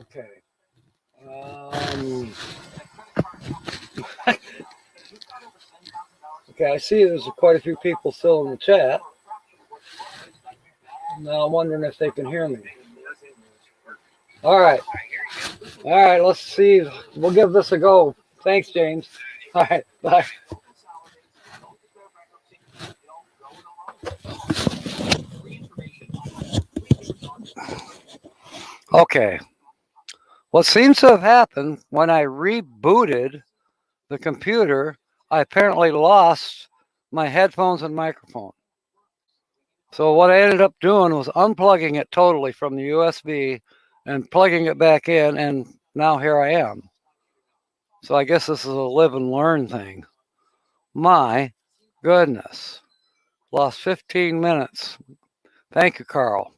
Okay. Um, okay, I see there's quite a few people still in the chat. Now I'm wondering if they can hear me. All right. All right, let's see. We'll give this a go. Thanks, James. All right, bye. Okay. What seems to have happened when I rebooted the computer, I apparently lost my headphones and microphone. So what I ended up doing was unplugging it totally from the USB and plugging it back in, and now here I am. So I guess this is a live and learn thing. My goodness. Lost 15 minutes. Thank you, Carl.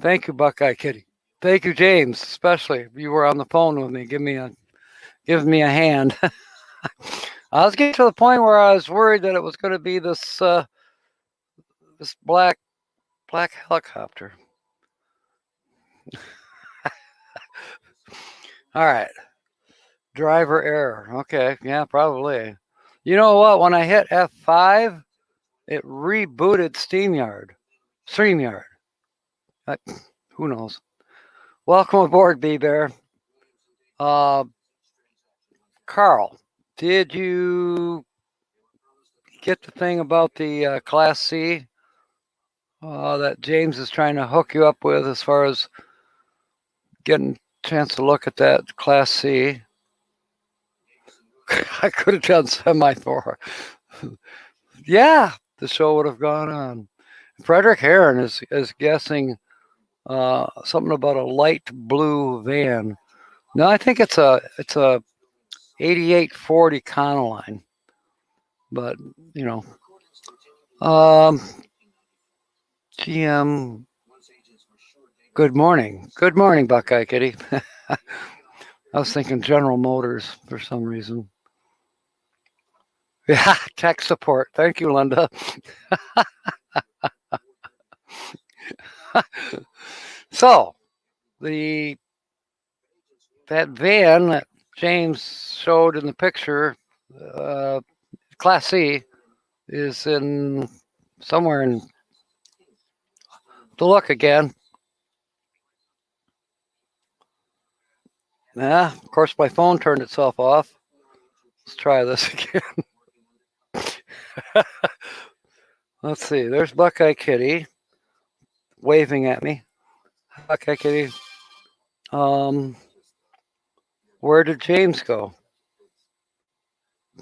Thank you, Buckeye Kitty. Thank you, James, especially if you were on the phone with me. Give me a hand. I was getting to the point where I was worried that it was going to be this this black helicopter. All right. Driver error. Okay. Yeah, probably. You know what? When I hit F5, it rebooted StreamYard. Who knows? Welcome aboard, B-Bear. Carl, did you get the thing about the Class C that James is trying to hook you up with as far as getting a chance to look at that Class C? I could have done semi-Thor. Yeah, the show would have gone on. Frederick Heron is guessing something about a light blue van. No, I think it's a 8840 Conaline. But you know, GM. Good morning, Buckeye Kitty. I was thinking General Motors for some reason. Yeah, tech support. Thank you, Linda. So, that van that James showed in the picture, Class C, is in somewhere in. To look again. Yeah, of course my phone turned itself off. Let's try this again. Let's see. There's Buckeye Kitty waving at me. Buckeye Kitty. Where did James go?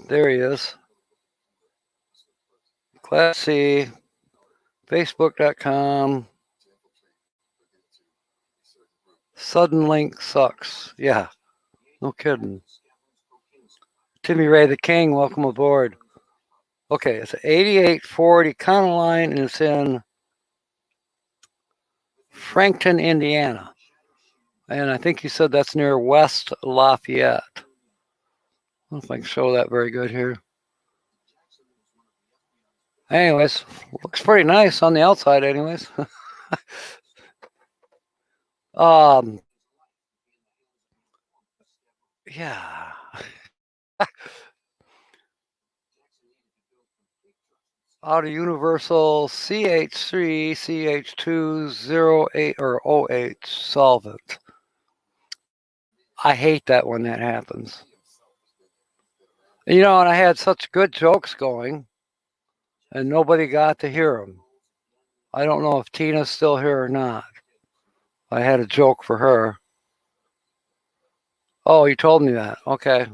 There he is. Class C, Facebook.com. Sudden link sucks. Yeah, no kidding. Timmy Ray the King, welcome aboard. Okay, it's an 8840 Conaline, and it's in Frankton, Indiana. And I think you said that's near West Lafayette. I don't know if I can show that very good here. Anyways, looks pretty nice on the outside, anyways. Yeah. Auto Universal CH3 CH208 or 08 solvent. I hate that when that happens. You know, and I had such good jokes going, and nobody got to hear them. I don't know if Tina's still here or not. I had a joke for her. Oh, you told me that. Okay.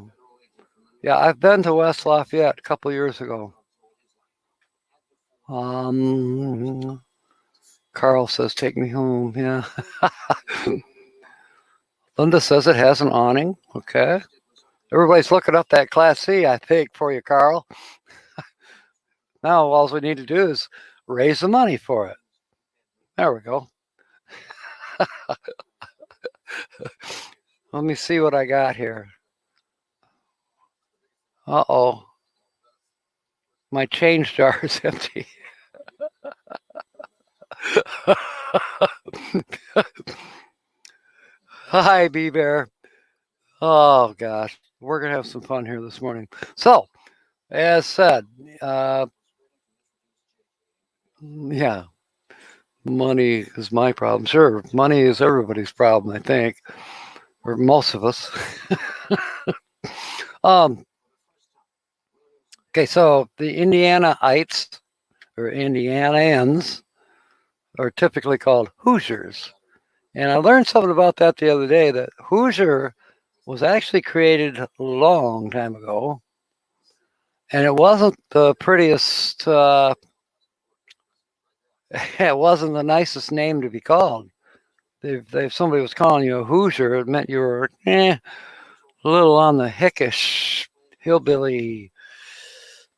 Yeah, I've been to West Lafayette a couple years ago. Carl says, take me home. Yeah. Linda says it has an awning. Okay. Everybody's looking up that Class C, I think, for you, Carl. Now, all we need to do is raise the money for it. There we go. Let me see what I got here. Uh-oh. My change jar is empty. Hi, Bee Bear. Oh gosh, we're gonna have some fun here this morning. So, as said, yeah, money is my problem. Sure, money is everybody's problem, I think, or most of us. um, okay, so the Indianaites or Indianans are typically called Hoosiers. And I learned something about that the other day that Hoosier was actually created a long time ago. And it wasn't the prettiest, it wasn't the nicest name to be called. If somebody was calling you a Hoosier, it meant you were a little on the hickish, hillbilly,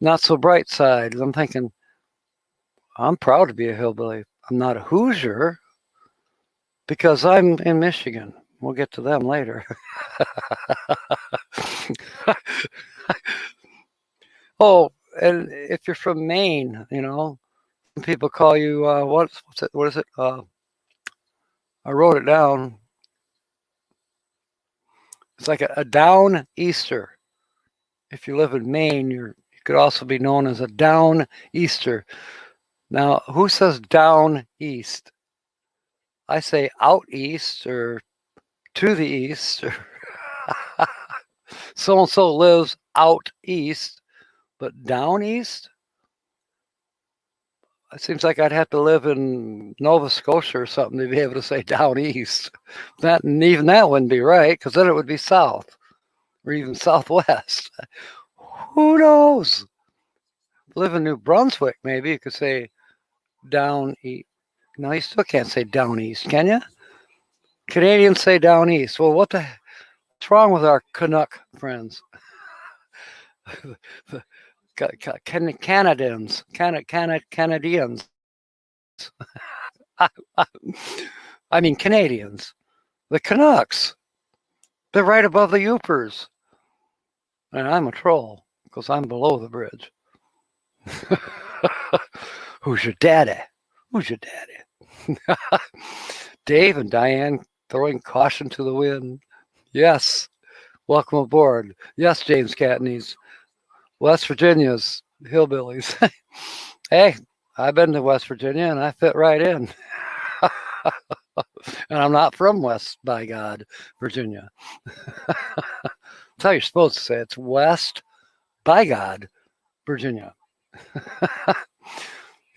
not so bright side. I'm thinking, I'm proud to be a hillbilly. I'm not a Hoosier because I'm in Michigan. We'll get to them later. Oh, and if you're from Maine, some people call you what's it? What is it? I wrote it down. It's like a down Easter. If you live in Maine, you could also be known as a down Easter. Now, who says down east? I say out east or to the east. So and so lives out east, but down east? It seems like I'd have to live in Nova Scotia or something to be able to say down east. That and even that wouldn't be right because then it would be south or even southwest. Who knows? Live in New Brunswick, maybe you could say down east. No, you still can't say down east, can you? Canadians say down east. Well, what's wrong with our Canuck friends? Canadians, Canadians. I mean Canadians. The Canucks. They're right above the Yoopers. And I'm a troll because I'm below the bridge. Who's your daddy? Who's your daddy? Dave and Diane throwing caution to the wind. Yes, welcome aboard. Yes, James Catneys, West Virginia's hillbillies. Hey, I've been to West Virginia and I fit right in. And I'm not from West, by God, Virginia. That's how you're supposed to say it. It's West, by God, Virginia.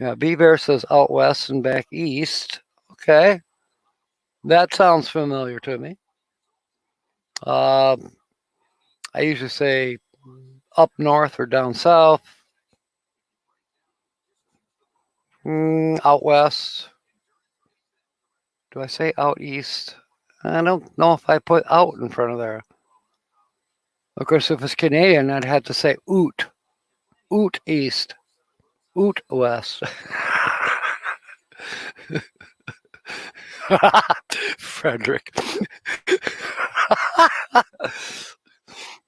Yeah, B Bear says out west and back east. Okay, that sounds familiar to me. I usually say up north or down south, out west. Do I say out east? I don't know if I put out in front of there. Of course, if it's Canadian, I'd have to say oot east, oot west. Frederick.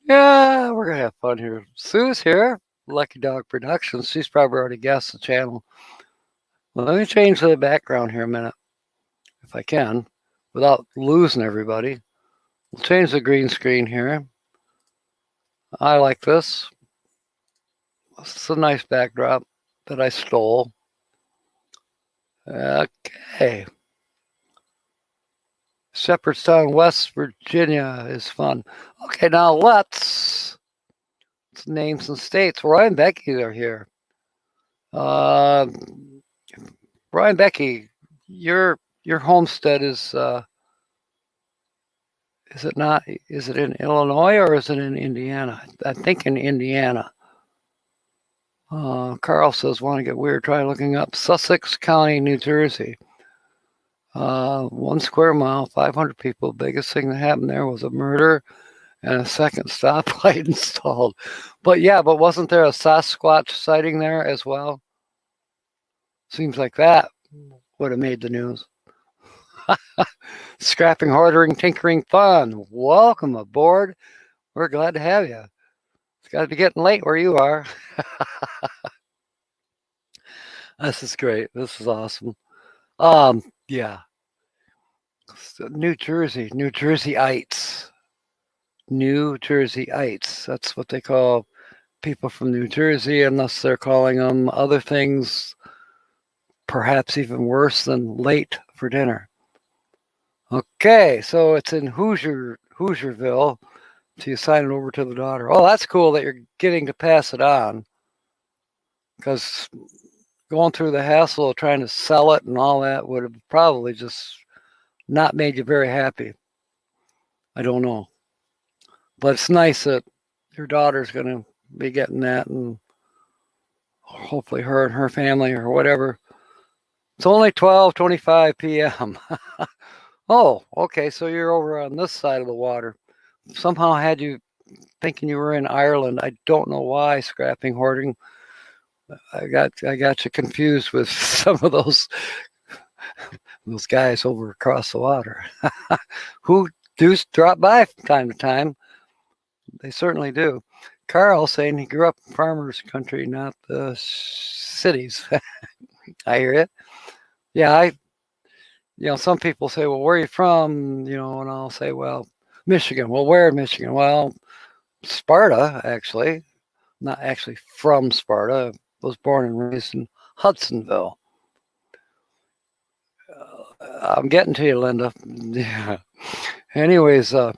Yeah, we're gonna have fun here. Sue's here. Lucky Dog Productions. She's probably already guessed the channel. Well, let me change the background here a minute, if I can, without losing everybody. We'll change the green screen here. I like this. It's a nice backdrop that I stole. Okay. Shepherdstown, West Virginia is fun. Okay, now let's name some states. Ryan Becky are here. Ryan Becky, your homestead is it not? Is it in Illinois or is it in Indiana? I think in Indiana. Carl says, want to get weird? Try looking up Sussex County, New Jersey. 1 square mile, 500 people. Biggest thing that happened there was a murder and a second stoplight installed. But wasn't there a Sasquatch sighting there as well? Seems like that would have made the news. Scrapping, hoarding, tinkering fun. Welcome aboard. We're glad to have you. It's got to be getting late where you are. This is great. This is awesome. Yeah. New Jersey, New Jerseyites. New Jerseyites. That's what they call people from New Jersey, unless they're calling them other things, perhaps even worse than late for dinner. Okay, so it's in Hoosierville. So you sign it over to the daughter. Oh, that's cool that you're getting to pass it on. Because going through the hassle of trying to sell it and all that would have probably just not made you very happy. I don't know. But it's nice that your daughter's going to be getting that, and hopefully her and her family or whatever. It's only 12:25 p.m. Oh, okay, so you're over on this side of the water. Somehow I had you thinking you were in Ireland. I don't know why, Scrapping Hoarding. I got you confused with some of those guys over across the water who do drop by from time to time. They certainly do. Carl saying he grew up in farmers' country, not the cities. I hear it. Yeah, some people say, well, where are you from? And I'll say, well, Michigan. Well, where in Michigan? Well, Sparta, actually. Not actually from Sparta. I was born and raised in Hudsonville. I'm getting to you, Linda. Yeah. Anyways, you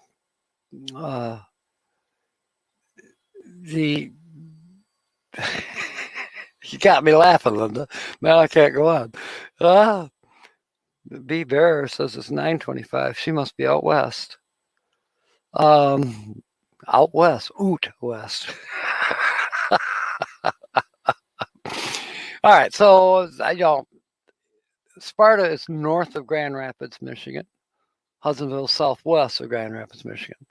got me laughing, Linda. Now I can't go on. B Bear says it's 9:25. She must be out west. Out west, west. All right, so Sparta is north of Grand Rapids, Michigan. Hudsonville, southwest of Grand Rapids, Michigan.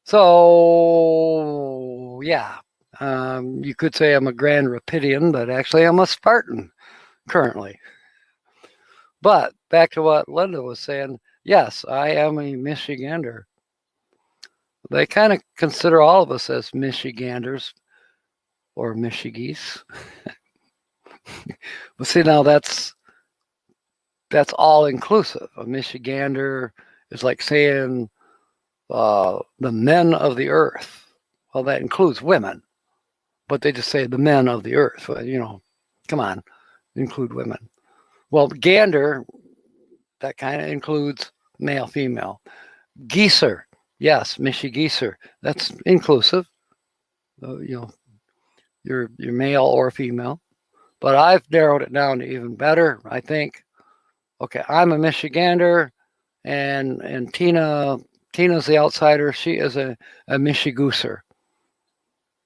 So, yeah, you could say I'm a Grand Rapidian, but actually I'm a Spartan currently. But back to what Linda was saying, yes, I am a Michigander. They kind of consider all of us as Michiganders or Michigese. But see, now that's all inclusive. A Michigander is like saying the men of the earth. Well, that includes women, but they just say the men of the earth. Well, come on, include women. Well, gander, that kind of includes male, female. Geeser, yes, Michigeeser, that's inclusive. You're male or female. But I've narrowed it down to even better, I think. Okay, I'm a Michigander, and Tina's the outsider. She is a Michigooser.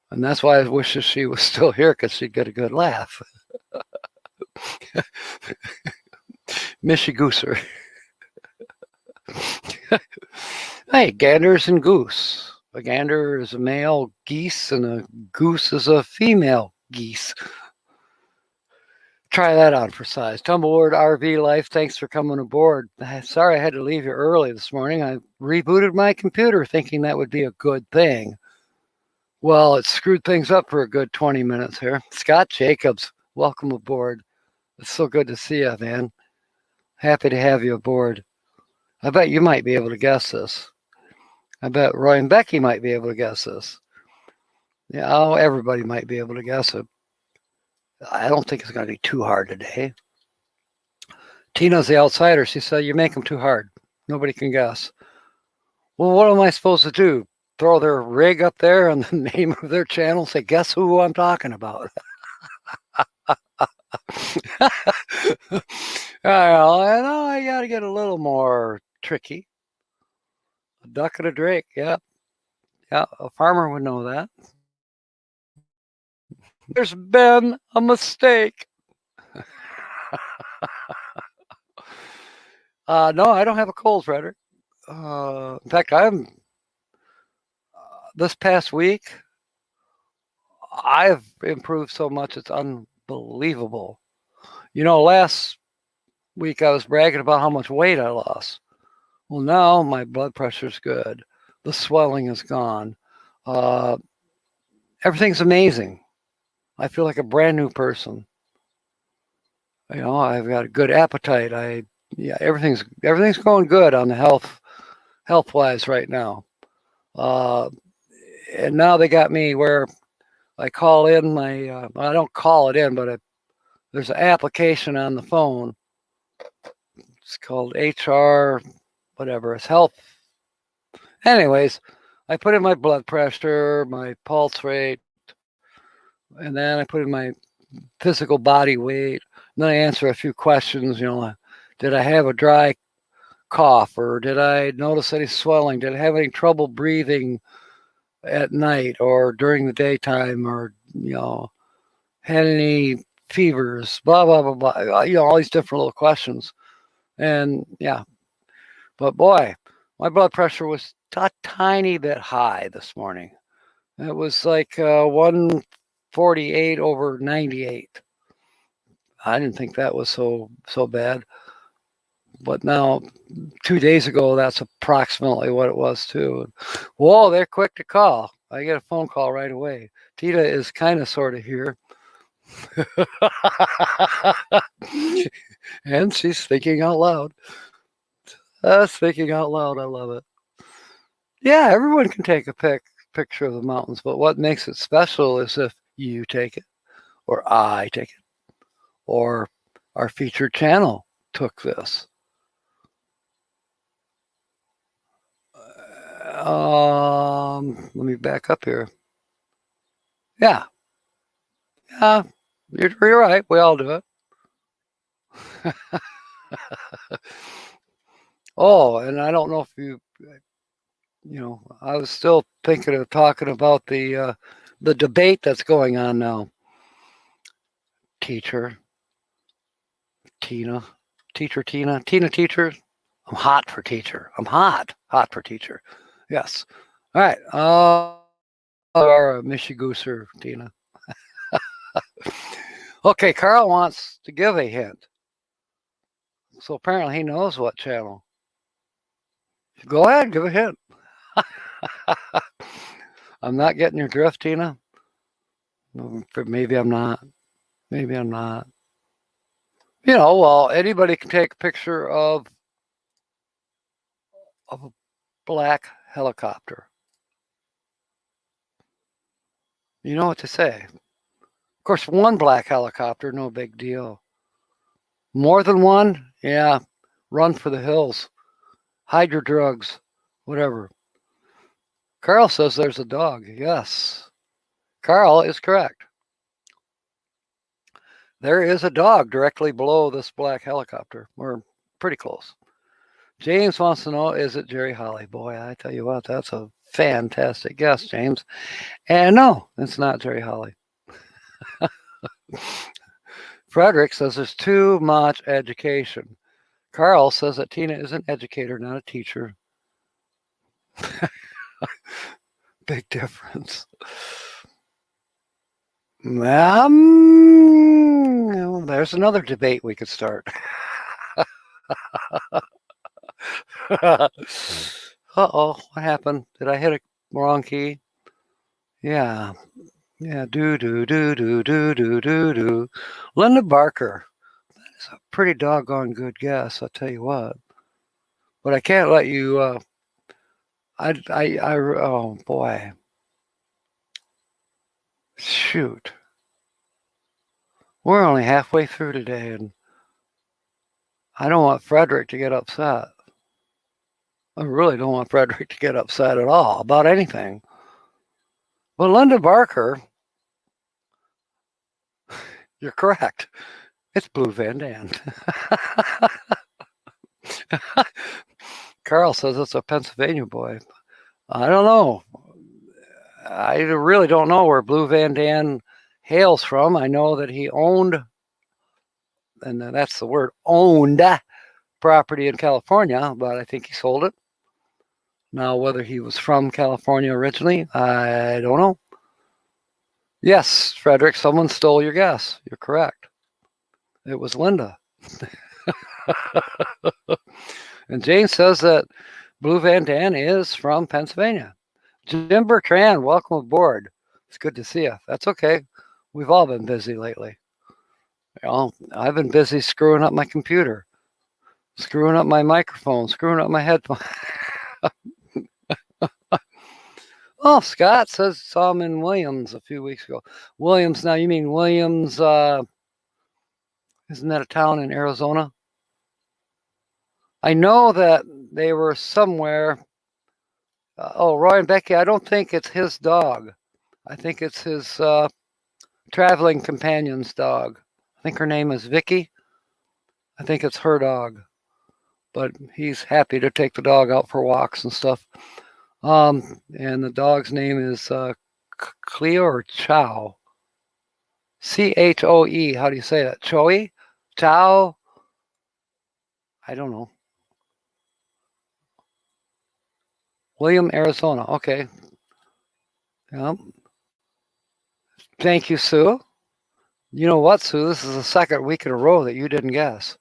And that's why I wish that she was still here, because she'd get a good laugh. Michigooser. Hey, ganders and goose. A gander is a male geese, and a goose is a female geese. Try that on for size. Tumbleweed RV Life, thanks for coming aboard. Sorry I had to leave you early this morning. I rebooted my computer thinking that would be a good thing. Well, it screwed things up for a good 20 minutes here. Scott Jacobs, welcome aboard. It's so good to see you, man. Happy to have you aboard. I bet you might be able to guess this. I bet Roy and Becky might be able to guess this. Yeah, everybody might be able to guess it. I don't think it's going to be too hard today. Tina's the outsider. She said, you make them too hard. Nobody can guess. Well, what am I supposed to do? Throw their rig up there and the name of their channel? Say, guess who I'm talking about? I know I got to get a little more tricky. A duck and a drake. Yeah, a farmer would know that. There's been a mistake. No, I don't have a cold, Frederick. In fact, this past week, I've improved so much, it's unbelievable. Last week I was bragging about how much weight I lost. Well, now my blood pressure's good. The swelling is gone. Everything's amazing. I feel like a brand new person. I've got a good appetite. I yeah, everything's going good on the health wise right now. Uh, and now they got me where I call in my. I don't call it in, but there's an application on the phone. It's called HR, whatever. It's health. Anyways, I put in my blood pressure, my pulse rate, and then I put in my physical body weight. And then I answer a few questions. Did I have a dry cough, or did I notice any swelling? Did I have any trouble breathing at night or during the daytime, or had any fevers? Blah blah blah blah. All these different little questions. And yeah, but boy, my blood pressure was a tiny bit high this morning. It was like 148 over 98. I didn't think that was so bad. But now, 2 days ago, that's approximately what it was too. Whoa, they're quick to call. I get a phone call right away. Tita is kind of sort of here. And she's thinking out loud. Thinking out loud. I love it. Yeah, everyone can take a picture of the mountains, but what makes it special is if you take it, or I take it, or our featured channel took this. Let me back up here. Yeah, you're right. We all do it. Oh, and I don't know if I was still thinking of talking about the debate that's going on now. Teacher Tina. I'm hot for teacher. I'm hot for teacher. Yes. All right. Our Michigooser, Tina. Okay, Carl wants to give a hint. So apparently he knows what channel. Go ahead, give a hint. I'm not getting your drift, Tina. Maybe I'm not. Well, anybody can take a picture of a black helicopter. You know what to say. Of course, one black helicopter, no big deal. More than one? Yeah, run for the hills. Hide your drugs. Whatever. Carl says there's a dog. Yes. Carl is correct. There is a dog directly below this black helicopter. We're pretty close. James wants to know, is it Jerry Holly? Boy, I tell you what, that's a fantastic guess, James. And no, it's not Jerry Holly. Frederick says there's too much education. Carl says that Tina is an educator, not a teacher. Big difference. There's another debate we could start. Uh-oh, what happened? Did I hit a wrong key? Yeah. Do. Linda Barker. That is a pretty doggone good guess, I'll tell you what. But I can't let you, oh boy. Shoot. We're only halfway through today, and I don't want Frederick to get upset. I really don't want Frederick to get upset at all about anything. But Linda Barker, you're correct. It's Blue Van Dan. Carl says it's a Pennsylvania boy. I don't know. I really don't know where Blue Van Dan hails from. I know that he owned, and that's the word, owned property in California, but I think he sold it. Now, whether he was from California originally, I don't know. Yes, Frederick, someone stole your guess. You're correct. It was Linda. And Jane says that Blue Van Dan is from Pennsylvania. Jim Bertrand, welcome aboard. It's good to see you. That's okay. We've all been busy lately. I've been busy screwing up my computer. Screwing up my microphone, screwing up my headphone. Oh, Scott says saw him in Williams a few weeks ago. Williams, now you mean Williams, isn't that a town in Arizona? I know that they were somewhere. Roy and Becky, I don't think it's his dog. I think it's his traveling companion's dog. I think her name is Vicky. I think it's her dog. But he's happy to take the dog out for walks and stuff. And the dog's name is Cleo or Chow. Choe. How do you say that? Choe? Chow? I don't know. William, Arizona. Okay. Yep. Thank you, Sue. You know what, Sue? This is the second week in a row that you didn't guess.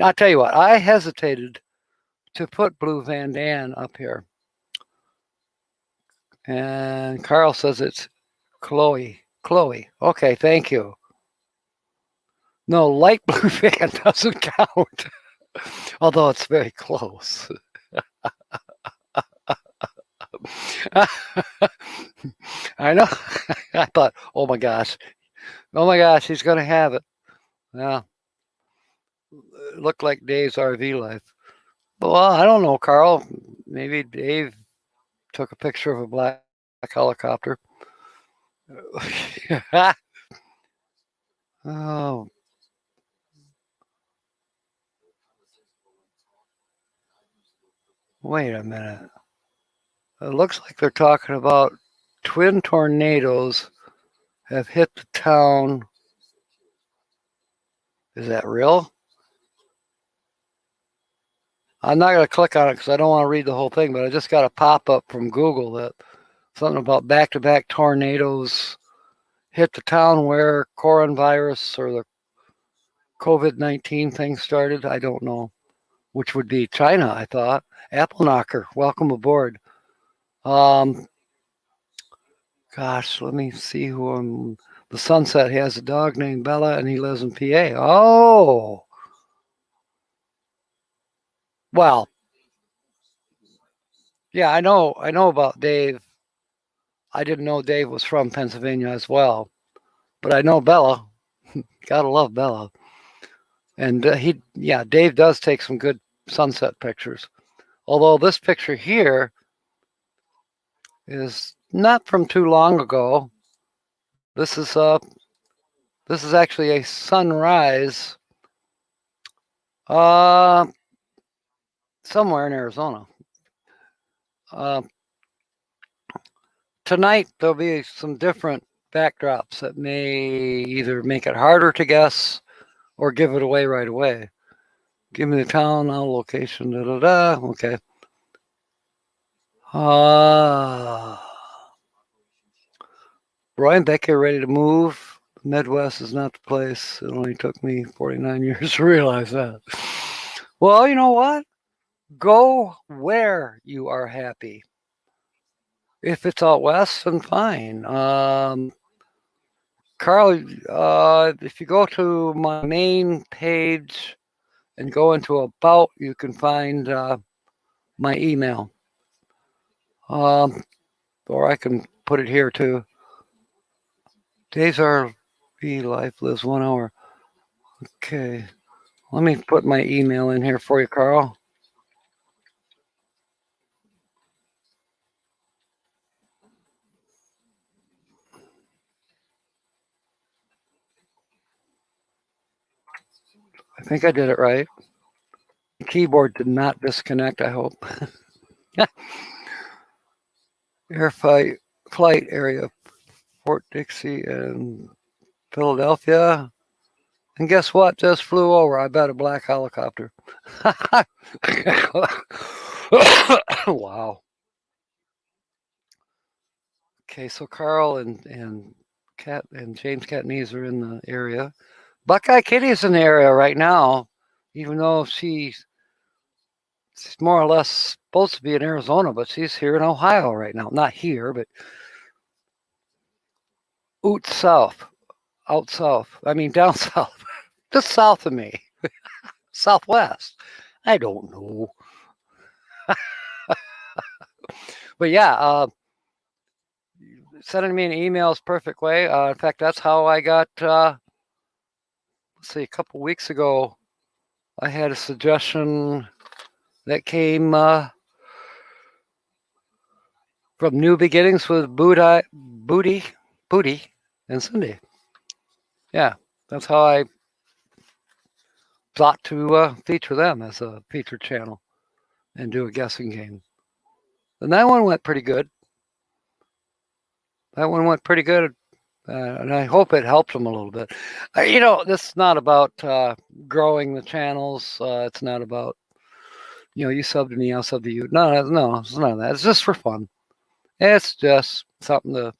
I'll tell you what, I hesitated to put Blue Van Dan up here. And Carl says it's Chloe. Chloe. Okay, thank you. No, light blue van doesn't count. Although it's very close. I know. I thought, oh my gosh, he's going to have it. Yeah. It looked like Dave's RV life. Well, I don't know, Carl. Maybe Dave took a picture of a black helicopter. Oh. Wait a minute. It looks like they're talking about twin tornadoes have hit the town. Is that real? I'm not going to click on it because I don't want to read the whole thing, but I just got a pop-up from Google that something about back-to-back tornadoes hit the town where coronavirus or the COVID-19 thing started. I don't know, which would be China, I thought. Apple Knocker, welcome aboard. Gosh, let me see who the Sunset has a dog named Bella, and he lives in PA. Oh, well, yeah, I know about Dave. I didn't know Dave was from Pennsylvania as well, but I know Bella. Gotta love Bella. And Dave does take some good sunset pictures. Although this picture here is not from too long ago. This is actually a sunrise somewhere in Arizona. Tonight there'll be some different backdrops that may either make it harder to guess or give it away right away. Give me the town, location, Okay. Roy and Becky are ready to move. The Midwest is not the place. It only took me 49 years to realize that. Well, you know what? Go where you are happy. If it's out west, then fine. Carl, if you go to my main page and go into About, you can find my email. Or I can put it here too. Dave's RV life lives 1 hour. Okay. Let me put my email in here for you, Carl. I think I did it right. The keyboard did not disconnect, I hope. Air flight area, Fort Dixie and Philadelphia. And guess what? Just flew over. I bet a black helicopter. Wow. Okay, so Carl and James Catnese are in the area. Buckeye Kitty's in the area right now, even though she's more or less supposed to be in Arizona, but she's here in Ohio right now. Not here, but out south. I mean, down south. Just south of me. Southwest. I don't know. But yeah, sending me an email is perfect way. In fact, that's how I got, let's see, a couple weeks ago, I had a suggestion that came from New Beginnings with Booty, and Cindy. Yeah, that's how I thought to feature them as a featured channel and do a guessing game. And that one went pretty good. And I hope it helps them a little bit. This is not about growing the channels. It's not about, you sub to me, I'll sub to you. No, it's none of that. It's just for fun. It's just something to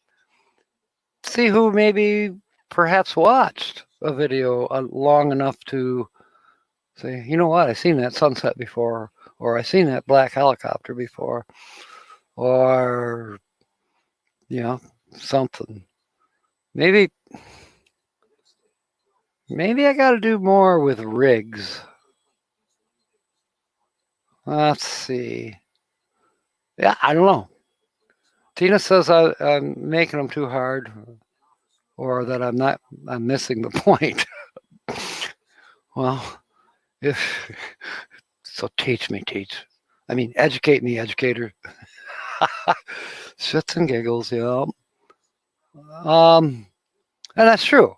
see who maybe perhaps watched a video long enough to say, you know what, I've seen that sunset before, or I've seen that black helicopter before, or, something. Maybe I got to do more with rigs. Let's see. Yeah, I don't know. Tina says I'm making them too hard, or that I'm missing the point. Well, so teach me. I mean, educate me, educator. Shits and giggles, yeah. And that's true.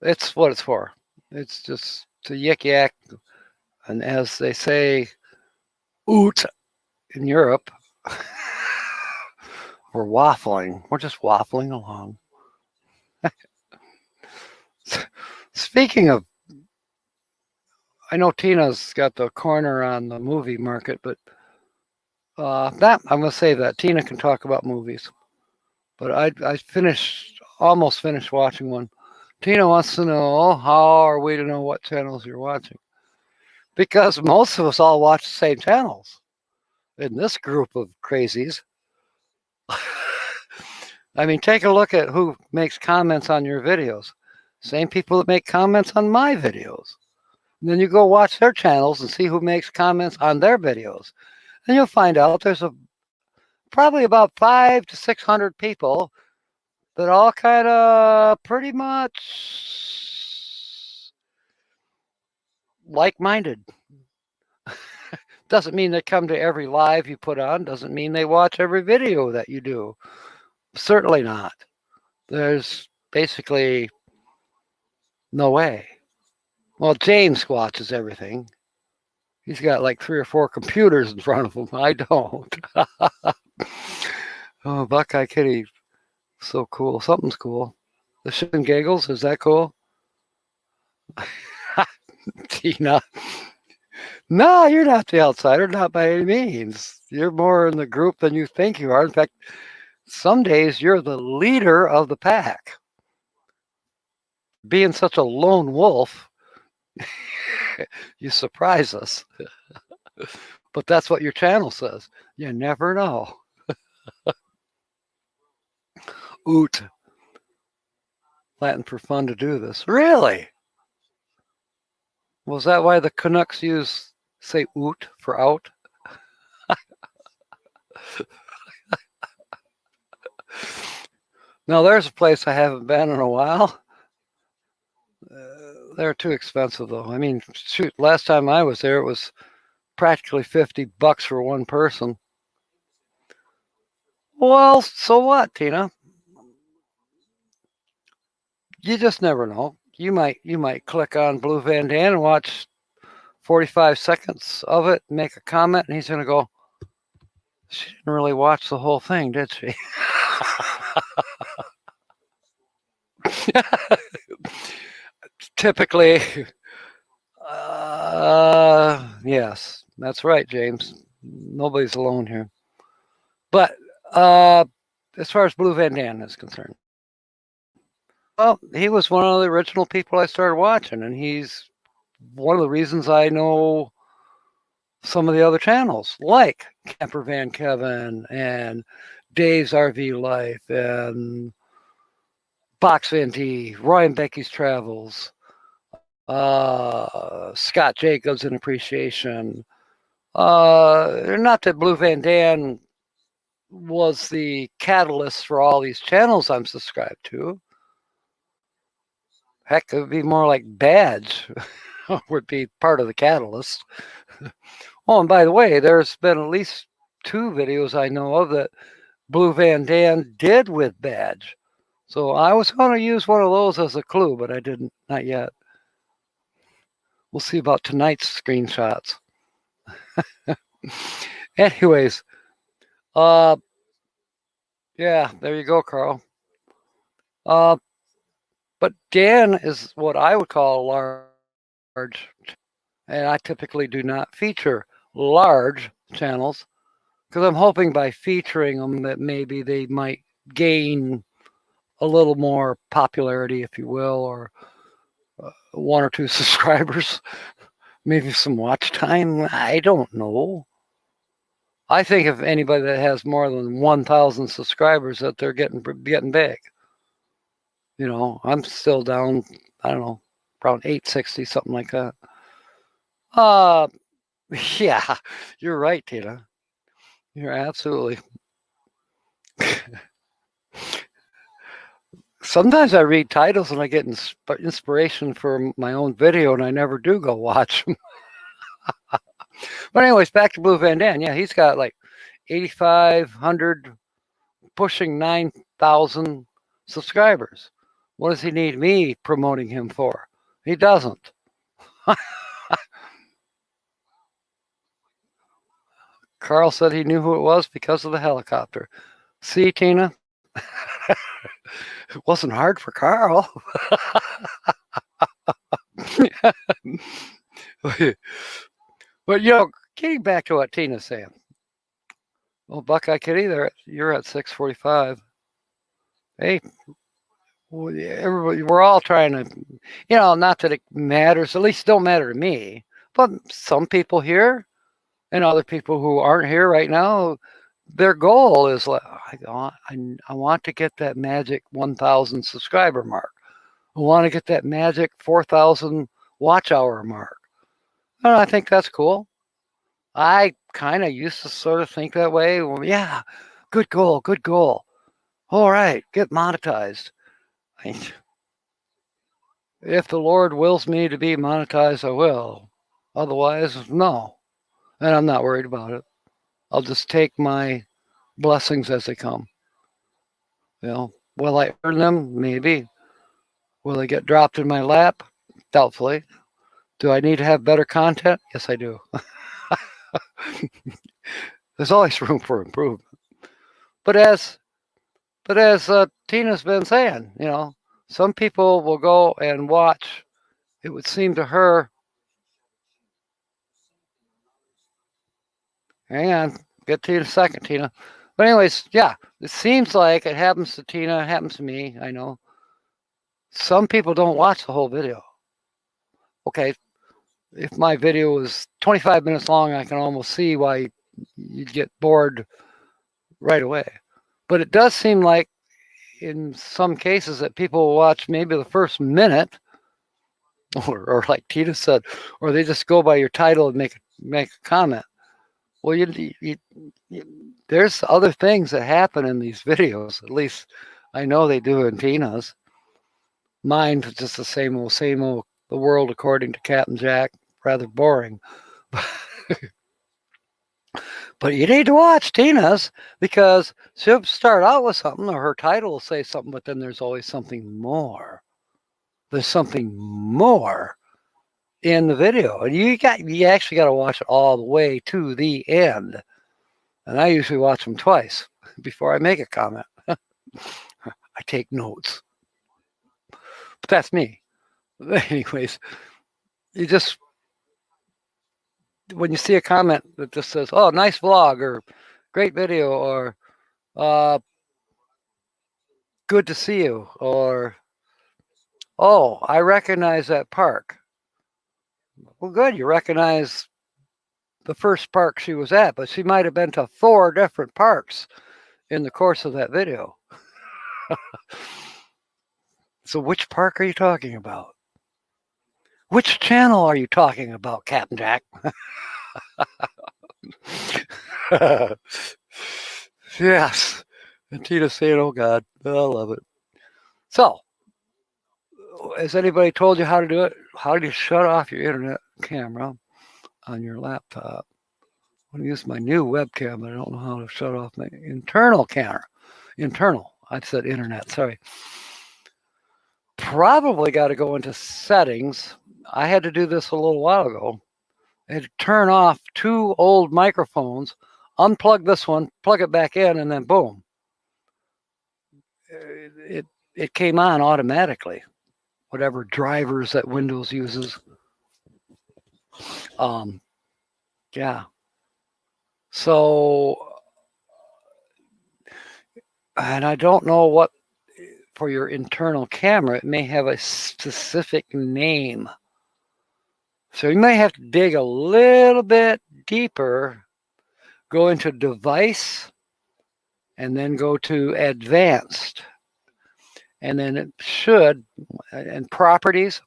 It's what it's for. It's just to yik yak, and as they say, oot in Europe, we're waffling. We're just waffling along. Speaking of, I know Tina's got the corner on the movie market, but that I'm gonna say that Tina can talk about movies. But I almost finished watching one. Tina wants to know, how are we to know what channels you're watching? Because most of us all watch the same channels in this group of crazies. I mean, take a look at who makes comments on your videos. Same people that make comments on my videos. And then you go watch their channels and see who makes comments on their videos. And you'll find out there's probably about 500 to 600 people that all kind of pretty much like-minded. Doesn't mean they come to every live you put on. Doesn't mean they watch every video that you do. Certainly not. There's basically no way. Well, James watches everything. He's got like 3 or 4 computers in front of him. I don't. Oh, Buckeye Kitty. So cool. Something's cool. The shit and giggles. Is that cool? Tina. No, you're not the outsider. Not by any means. You're more in the group than you think you are. In fact, some days you're the leader of the pack. Being such a lone wolf, you surprise us. But that's what your channel says. You never know. Oot. Latin for fun to do this. Really? Was that why the Canucks say oot for out? Now, there's a place I haven't been in a while. They're too expensive, though. I mean, shoot, last time I was there, it was practically $50 for one person. Well, so what, Tina? You just never know. You might click on Blue Van Dan and watch 45 seconds of it, make a comment, and he's going to go, she didn't really watch the whole thing, did she? Typically, yes, that's right, James. Nobody's alone here. But as far as Blue Van Dan is concerned, well, he was one of the original people I started watching, and he's one of the reasons I know some of the other channels, like Camper Van Kevin and Dave's RV Life and Box Van D, Roy and Becky's Travels, Scott Jacobs in appreciation. Not that Blue Van Dan was the catalyst for all these channels I'm subscribed to. Heck, it would be more like Badge would be part of the catalyst. Oh, and by the way, there's been at least 2 videos I know of that Blue Van Dan did with Badge. So I was going to use one of those as a clue, but I didn't, not yet. We'll see about tonight's screenshots. Anyways, yeah, there you go, Carl. But Dan is what I would call large, and I typically do not feature large channels because I'm hoping by featuring them that maybe they might gain a little more popularity, if you will, or 1 or 2 subscribers, maybe some watch time. I don't know. I think if anybody that has more than 1,000 subscribers, that they're getting big. You know, I'm still down, I don't know, around 860, something like that. Yeah, you're right, Tina. You're absolutely. Sometimes I read titles and I get inspiration for my own video, and I never do go watch them. But anyways, back to Blue Van Dan. Yeah, he's got like 8,500, pushing 9,000 subscribers. What does he need me promoting him for? He doesn't. Carl said he knew who it was because of the helicopter. See, Tina? It wasn't hard for Carl. But, you know, getting back to what Tina's saying. Well, Buckeye Kitty, you're at 6:45. Hey, everybody, we're all trying to, you know, not that it matters, at least it don't matter to me, but some people here and other people who aren't here right now, their goal is like, I want to get that magic 1,000 subscriber mark. I want to get that magic 4,000 watch hour mark. And I think that's cool. I kind of used to sort of think that way. Well, yeah, good goal, good goal. All right, get monetized. If the Lord wills me to be monetized, I will. Otherwise, no. And I'm not worried about it. I'll just take my blessings as they come. You know, will I earn them? Maybe. Will they get dropped in my lap? Doubtfully. Do I need to have better content? Yes, I do. There's always room for improvement. But as Tina's been saying, you know, some people will go and watch. It would seem to her. Hang on, get to you in a second, Tina. But anyways, yeah, it seems like it happens to Tina, it happens to me. I know. Some people don't watch the whole video. Okay, if my video was 25 minutes long, I can almost see why you'd get bored right away. But it does seem like in some cases that people will watch maybe the first minute, or like Tina said, or they just go by your title and make a comment. Well, there's other things that happen in these videos. At least I know they do in Tina's. Mine was just the same old, the world according to Captain Jack. Rather boring. But you need to watch Tina's because she'll start out with something, or her title will say something, but then there's always something more. There's something more in the video, and you actually got to watch it all the way to the end. And I usually watch them twice before I make a comment. I take notes, but that's me. Anyways, you just, when you see a comment that just says, "Oh, nice vlog," or "Great video," or "Good to see you," or "Oh, I recognize that park." Well, good, you recognize the first park she was at, but she might have been to 4 different parks in the course of that video. So which park are you talking about? Which channel are you talking about, Captain Jack? Yes. And Tina's saying, oh God, I love it. So, has anybody told you how to do it? How do you shut off your internet camera on your laptop? I'm going to use my new webcam, but I don't know how to shut off my internal camera. Internal. I said internet, sorry. Probably got to go into settings. I had to do this a little while ago. I had to turn off 2 old microphones, unplug this one, plug it back in, and then boom. It came on automatically. Whatever drivers that Windows uses. Yeah. So, and I don't know what for your internal camera, it may have a specific name. So you may have to dig a little bit deeper, go into device, and then go to advanced. And then it should, and properties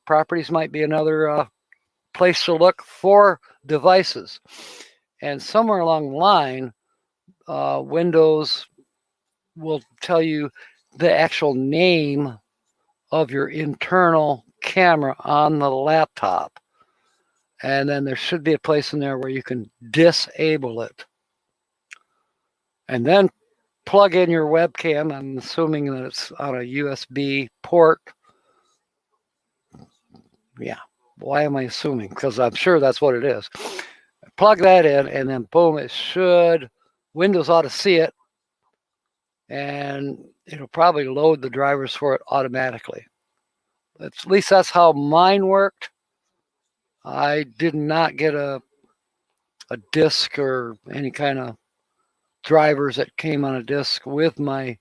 might be another place to look for devices. And somewhere along the line, Windows will tell you the actual name of your internal camera on the laptop. And then there should be a place in there where you can disable it. And then plug in your webcam. I'm assuming that it's on a USB port. Yeah. Why am I assuming? Because I'm sure that's what it is. Plug that in, and then boom, it should. Windows ought to see it, and it'll probably load the drivers for it automatically. At least that's how mine worked. I did not get a disk or any kind of drivers that came on a disk with my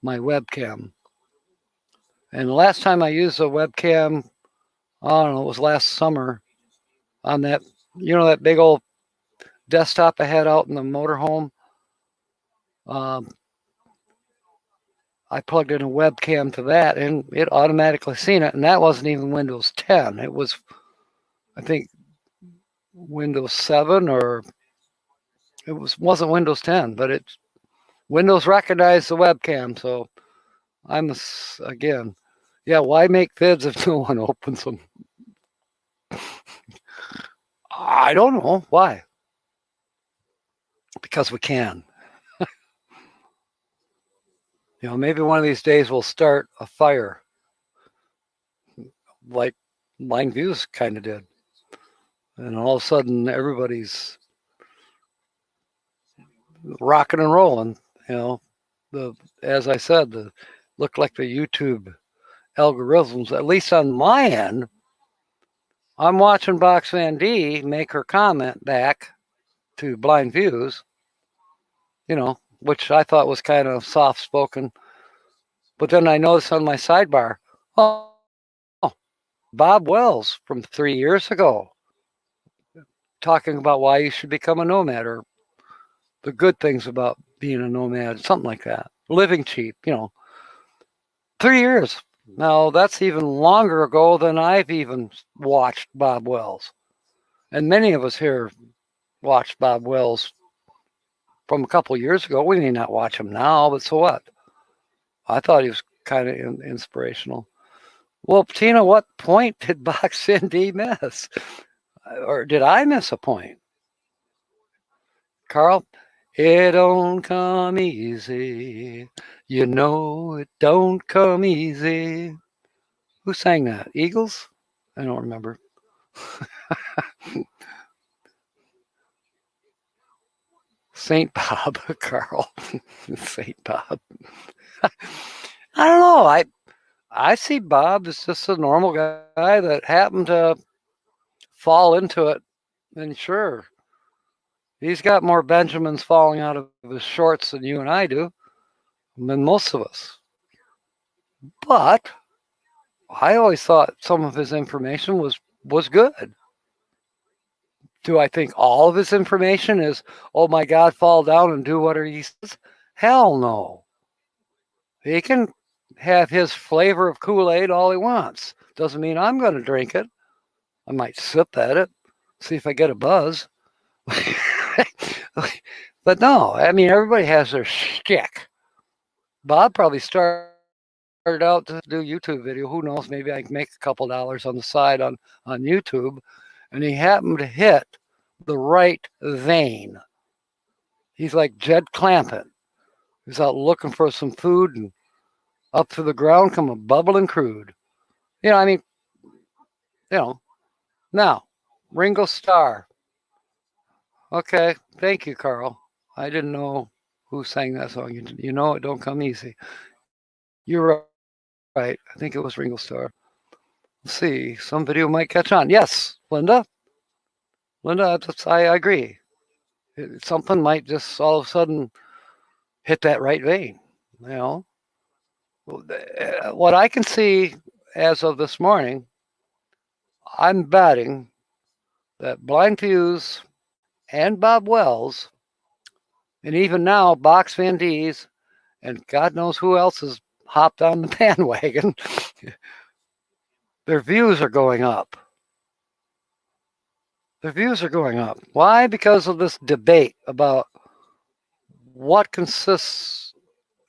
webcam. And the last time I used a webcam, I don't know, it was last summer on that, that big old desktop I had out in the motorhome. I plugged in a webcam to that, and it automatically seen it. And that wasn't even Windows 10. It was, I think, Windows 7, or it wasn't Windows 10, but Windows recognized the webcam. So I'm again, yeah. Why make vids if no one opens them? I don't know why. Because we can. Maybe one of these days we'll start a fire, like Line Views kind of did, and all of a sudden everybody's rocking and rolling. As I said, look like the YouTube algorithms, at least on my end. I'm watching Box Van D make her comment back to Blind Views, which I thought was kind of soft spoken. But then I noticed on my sidebar, oh, Bob Wells from 3 years ago, talking about why you should become a nomad, or the good things about being a nomad, something like that. Living cheap, 3 years. Now, that's even longer ago than I've even watched Bob Wells. And many of us here watched Bob Wells from a couple of years ago. We may not watch him now, but so what? I thought he was kind of inspirational. Well, Tina, what point did Box ND miss? Or did I miss a point? Carl, it don't come easy. You know it don't come easy. Who sang that? Eagles? I don't remember. St. Bob, Carl. St. Bob. I don't know. I see Bob as just a normal guy that happened to fall into it. And sure, he's got more Benjamins falling out of his shorts than you and I do, than most of us. But I always thought some of his information was good. Do I think all of his information is, oh my God, fall down and do what he says? Hell no. He can have his flavor of Kool-Aid all he wants. Doesn't mean I'm going to drink it. I might sip at it, see if I get a buzz. But no, I mean, everybody has their shtick. Bob probably started out to do YouTube video. Who knows? Maybe I can make a couple dollars on the side on YouTube. And he happened to hit the right vein. He's like Jed Clampett. He's out looking for some food, and up through the ground come a bubbling crude. You know, I mean, you know. Now, Ringo Starr. Okay, thank you, Carl. I didn't know who sang that song. You know it don't come easy. You're right. I think it was Ringo Starr. Let's see. Some video might catch on. Yes, Linda. Linda, I agree. Something might just all of a sudden hit that right vein. You know, what I can see as of this morning, I'm betting that Blind Fuse and Bob Wells, and even now Box Van D's, and God knows who else has hopped on the bandwagon, their views are going up. Their views are going up. Why? Because of this debate about what consists,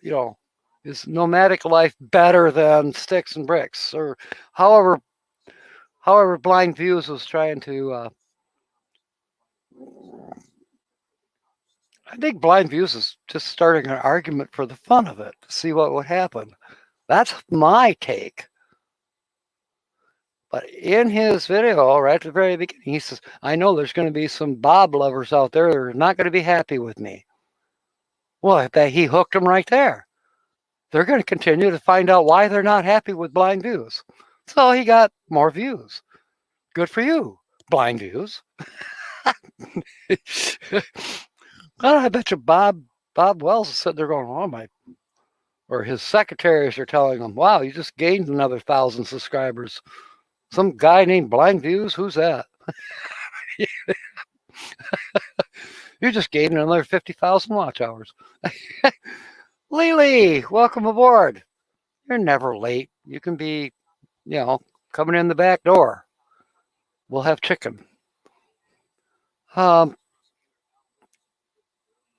you know, is nomadic life better than sticks and bricks, or however Blind Views was trying to. I think Blind Views is just starting an argument for the fun of it to see what would happen. That's my take. But in his video, right at the very beginning, he says, I know there's going to be some Bob lovers out there that are not going to be happy with me. Well, he hooked them right there. They're going to continue to find out why they're not happy with Blind Views. So he got more views. Good for you, Blind Views. I bet you Bob Wells is sitting there going, oh my, or his secretaries are telling him, wow, you just gained another 1,000 subscribers. Some guy named Blind Views, who's that? You just gained another 50,000 watch hours. Lily, welcome aboard. You're never late. You can be, coming in the back door. We'll have chicken.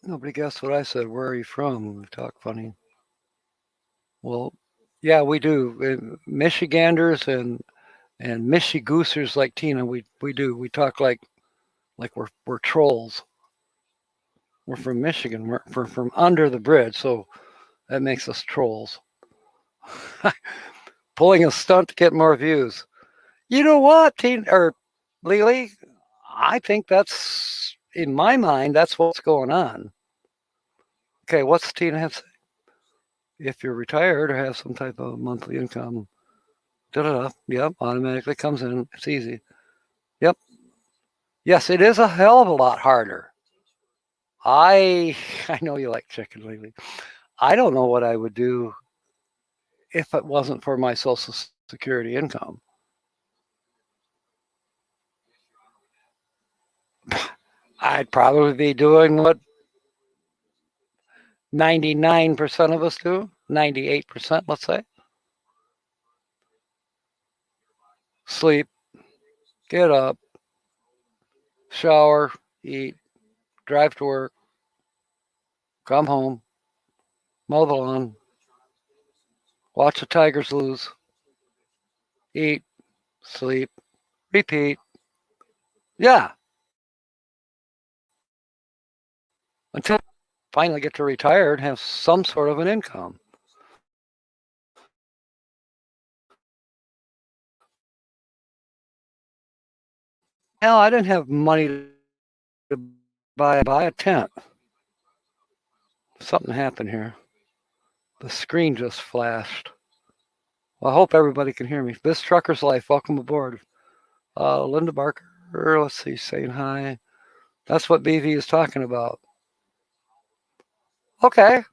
Nobody guessed what I said. Where are you from? We talk funny. Well, yeah, we do. Michiganders and Michigoosers like Tina, we do. We talk like we're trolls. We're from Michigan. We're from under the bridge, so that makes us trolls. Pulling a stunt to get more views. You know what, Tina or Lily? I think that's, in my mind, that's what's going on. Okay, what's Tina have to say? If you're retired or have some type of monthly income, yep, automatically comes in. It's easy. Yep. Yes, it is a hell of a lot harder. I know you like chicken lately. I don't know what I would do if it wasn't for my Social Security income. I'd probably be doing what 99% of us do, 98%, let's say. Sleep, get up, shower, eat, drive to work, come home, mow the lawn, watch the Tigers lose, eat, sleep, repeat. Yeah. Until I finally get to retire and have some sort of an income. Hell, I didn't have money to buy a tent. Something happened here. The screen just flashed. Well, I hope everybody can hear me. This Trucker's Life, welcome aboard. Linda Barker, let's see, saying hi. That's what BV is talking about. Okay.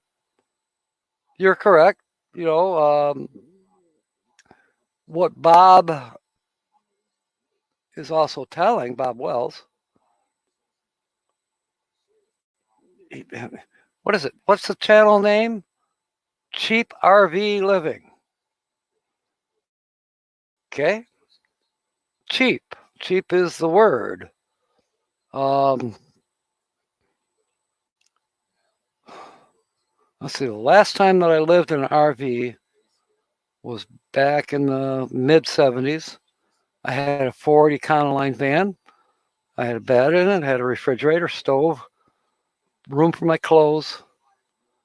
You're correct. What Bob is also telling, Bob Wells, what is it? What's the channel name? Cheap RV Living. Okay. Cheap. cheap is the word. Um, let's see. The last time that I lived in an RV was back in the mid 70s. I had a Ford Econoline van. I had a bed in it, had a refrigerator, stove, room for my clothes.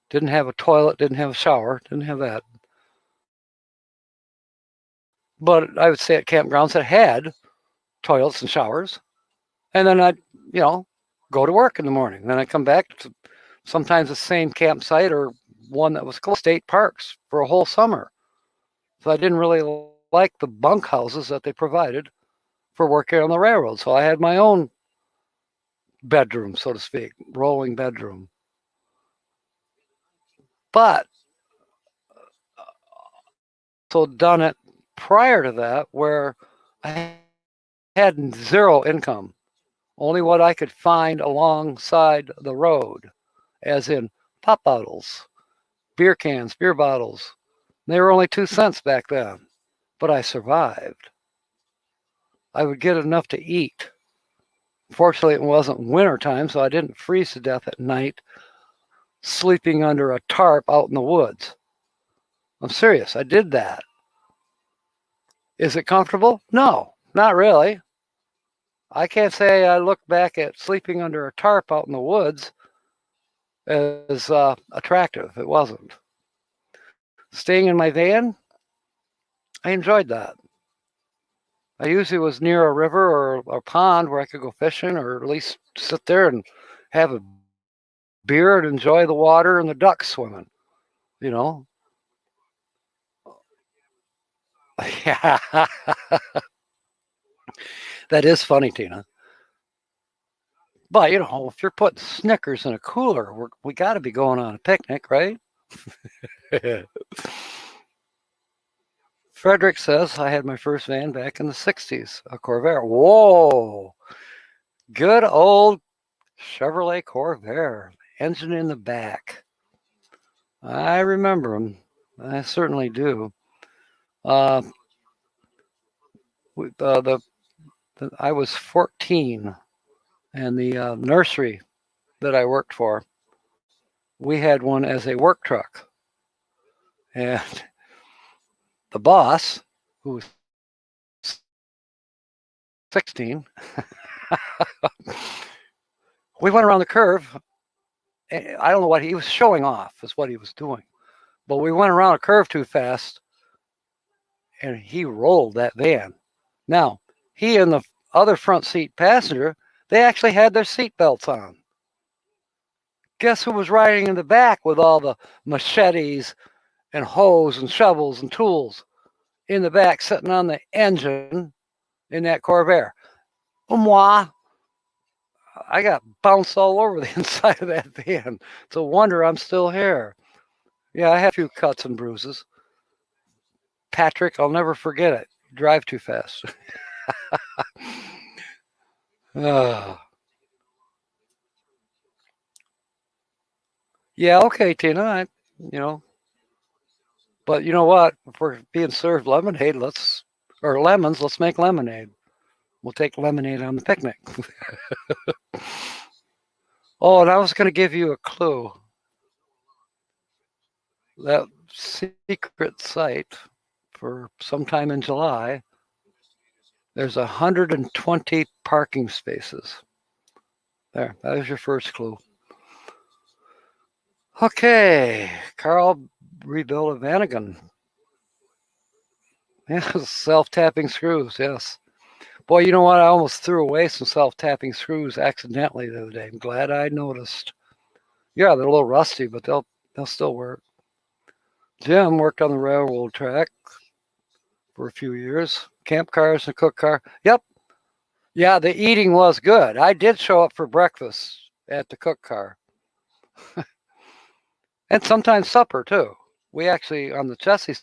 Didn't have a toilet, didn't have a shower, didn't have that. But I would stay at campgrounds that had toilets and showers. And then I'd, you know, go to work in the morning. Then I'd come back to sometimes the same campsite or one that was close to state parks for a whole summer. So I didn't really like the bunk houses that they provided for working on the railroad. So I had my own bedroom, so to speak, rolling bedroom. But so done it prior to that where I had zero income, only what I could find alongside the road, as in pop bottles, beer cans, beer bottles. They were only 2 cents back then, but I survived. I would get enough to eat. Fortunately, it wasn't winter time, so I didn't freeze to death at night sleeping under a tarp out in the woods. I'm serious, I did that. Is it comfortable? No, not really. I can't say I look back at sleeping under a tarp out in the woods as attractive. It wasn't. Staying in my van, I enjoyed that. I usually was near a river or a pond where I could go fishing or at least sit there and have a beer and enjoy the water and the ducks swimming, you know? Yeah, that is funny, Tina. But, if you're putting Snickers in a cooler, we got to be going on a picnic, right? Frederick says I had my first van back in the 60s, a Corvair. Whoa, good old Chevrolet Corvair, engine in the back. I remember them. I certainly do. Uh, I was 14, and the nursery that I worked for, we had one as a work truck. And the boss, who was 16, we went around the curve. I don't know what he was showing off, is what he was doing. But we went around a curve too fast, and he rolled that van. Now, he and the other front seat passenger, they actually had their seat belts on. Guess who was riding in the back with all the machetes and hoes and shovels and tools in the back, sitting on the engine in that Corvair? Moi. I got bounced all over the inside of that van. It's a wonder I'm still here. Yeah, I have a few cuts and bruises. Patrick, I'll never forget it. Drive too fast. uh, yeah, okay, Tina. You know, but you know what? If we're being served lemonade, or lemons, let's make lemonade. We'll take lemonade on the picnic. Oh, and I was going to give you a clue. That secret site for sometime in July, there's 120 parking spaces. There, that was your first clue. Okay, Carl rebuilt a Vanagon. Yes, self-tapping screws, yes. Boy, you know what? I almost threw away some self-tapping screws accidentally the other day. I'm glad I noticed. Yeah, they're a little rusty, but they'll still work. Jim worked on the railroad track for a few years. Camp cars and cook car. Yep. Yeah, the eating was good. I did show up for breakfast at the cook car. And sometimes supper too. We actually, on the Chessie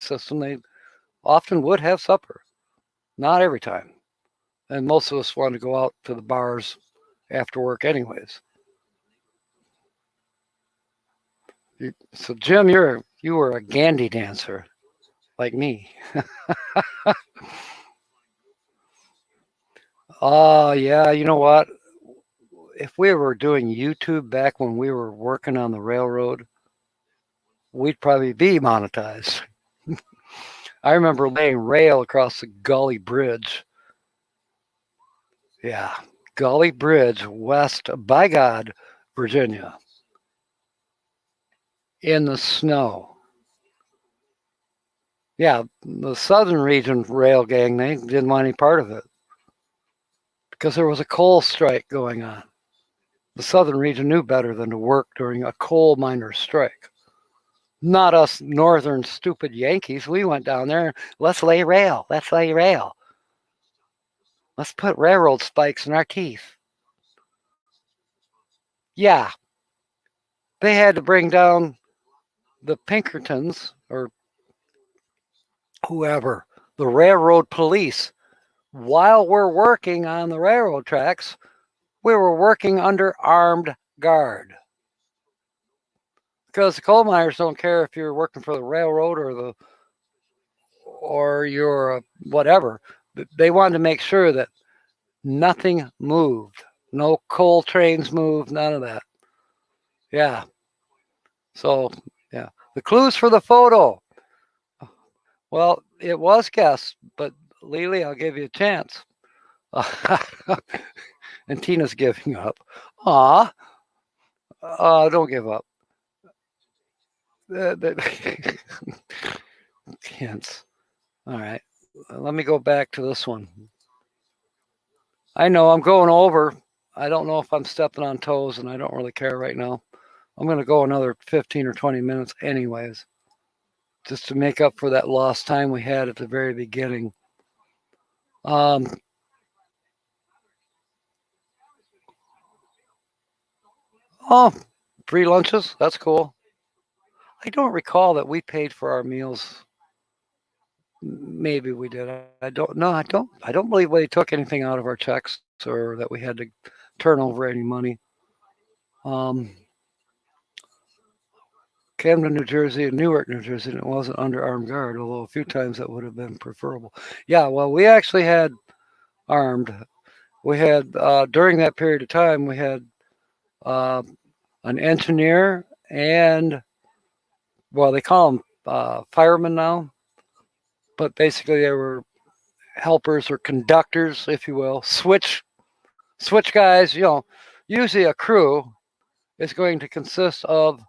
system, they often would have supper. Not every time. And most of us wanted to go out to the bars after work anyways. So Jim, you were a Gandhi dancer, like me. Yeah, you know what? If we were doing YouTube back when we were working on the railroad, we'd probably be monetized. I remember laying rail across the Gully Bridge. Yeah, Gully Bridge, west of, by God, Virginia, in the snow. Yeah, the Southern Region rail gang, they didn't want any part of it because there was a coal strike going on. The Southern Region knew better than to work during a coal miners' strike. Not us northern stupid Yankees. We went down there. Let's lay rail. Let's lay rail. Let's put railroad spikes in our teeth. Yeah, they had to bring down the Pinkertons or whoever, the railroad police. While we're working on the railroad tracks, we were working under armed guard. Because the coal miners don't care if you're working for the railroad or you're whatever. They wanted to make sure that nothing moved. No coal trains moved, none of that. Yeah. So, yeah. The clues for the photo. Well, it was guessed, but Lily, I'll give you a chance. And Tina's giving up. Aw. Don't give up. Hints. All right. Let me go back to this one. I know I'm going over. I don't know if I'm stepping on toes, and I don't really care right now. I'm going to go another 15 or 20 minutes anyways, just to make up for that lost time we had at the very beginning. Oh, free lunches? That's cool. I don't recall that we paid for our meals. Maybe we did. I don't know. I don't believe they took anything out of our checks or that we had to turn over any money. Camden, New Jersey, and Newark, New Jersey, and it wasn't under armed guard, although a few times that would have been preferable. Yeah, well, we actually had armed. We had, during that period of time, we had uh, an engineer and, well, they call them firemen now, but basically they were helpers or conductors, if you will, switch guys. Usually a crew is going to consist of